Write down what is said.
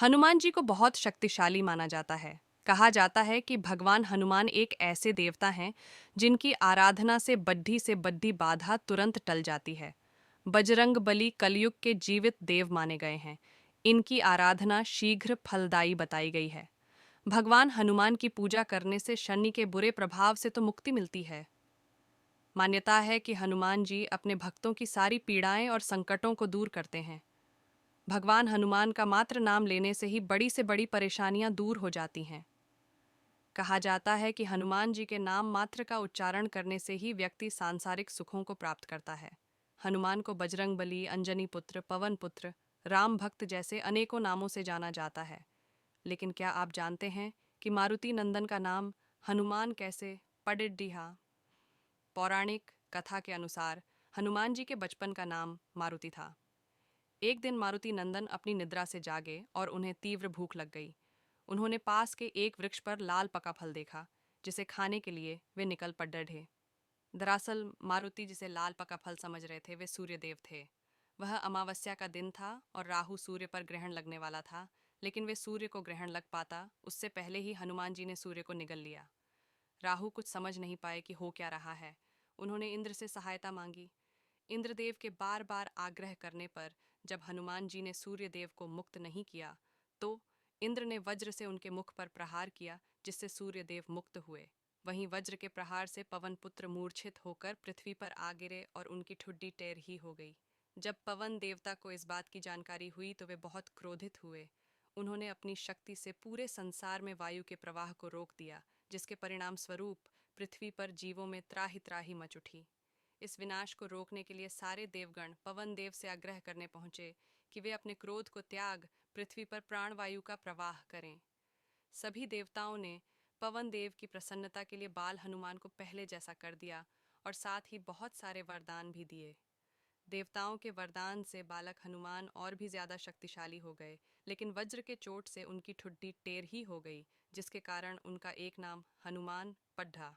हनुमान जी को बहुत शक्तिशाली माना जाता है। कहा जाता है कि भगवान हनुमान एक ऐसे देवता हैं जिनकी आराधना से बड्डी बाधा तुरंत टल जाती है। बजरंग बली कलयुग के जीवित देव माने गए हैं। इनकी आराधना शीघ्र फलदायी बताई गई है। भगवान हनुमान की पूजा करने से शनि के बुरे प्रभाव से तो मुक्ति मिलती है। मान्यता है कि हनुमान जी अपने भक्तों की सारी पीड़ाएं और संकटों को दूर करते हैं। भगवान हनुमान का मात्र नाम लेने से ही बड़ी से बड़ी परेशानियां दूर हो जाती हैं। कहा जाता है कि हनुमान जी के नाम मात्र का उच्चारण करने से ही व्यक्ति सांसारिक सुखों को प्राप्त करता है। हनुमान को बजरंग बली, अंजनी पुत्र, पवन पुत्र, राम भक्त जैसे अनेकों नामों से जाना जाता है। लेकिन क्या आप जानते हैं कि मारुति नंदन का नाम हनुमान कैसे पडिड्डिहा? पौराणिक कथा के अनुसार हनुमान जी के बचपन का नाम मारुति था। एक दिन मारुति नंदन अपनी निद्रा से जागे और उन्हें तीव्र भूख लग गई। उन्होंने पास के एक वृक्ष पर लाल पका फल देखा, जिसे खाने के लिए वे निकल पड़ डे। दरअसल मारुति जिसे लाल पका फल समझ रहे थे, वे सूर्यदेव थे। वह अमावस्या का दिन था और राहु सूर्य पर ग्रहण लगने वाला था, लेकिन वे सूर्य को ग्रहण लग पाता उससे पहले ही हनुमान जी ने सूर्य को निगल लिया। राहु कुछ समझ नहीं पाए कि हो क्या रहा है। उन्होंने इंद्र से सहायता मांगी। इंद्रदेव के बार बार आग्रह करने पर जब हनुमान जी ने सूर्यदेव को मुक्त नहीं किया, तो इंद्र ने वज्र से उनके मुख पर प्रहार किया, जिससे सूर्यदेव मुक्त हुए। वहीं वज्र के प्रहार से पवन पुत्र मूर्छित होकर पृथ्वी पर आ गिरे और उनकी ठुड्डी टेर ही हो गई। जब पवन देवता को इस बात की जानकारी हुई तो वे बहुत क्रोधित हुए। उन्होंने अपनी शक्ति से पूरे संसार में वायु के प्रवाह को रोक दिया, जिसके परिणाम स्वरूप पृथ्वी पर जीवों में त्राहि त्राहि मच उठी। इस विनाश को रोकने के लिए सारे देवगण पवन देव से आग्रह करने पहुंचे कि वे अपने क्रोध को त्याग पृथ्वी पर प्राणवायु का प्रवाह करें। सभी देवताओं ने पवन देव की प्रसन्नता के लिए बाल हनुमान को पहले जैसा कर दिया और साथ ही बहुत सारे वरदान भी दिए। देवताओं के वरदान से बालक हनुमान और भी ज्यादा शक्तिशाली हो गए, लेकिन वज्र के चोट से उनकी ठुड्डी टेर ही हो गई, जिसके कारण उनका एक नाम हनुमान पड्ढा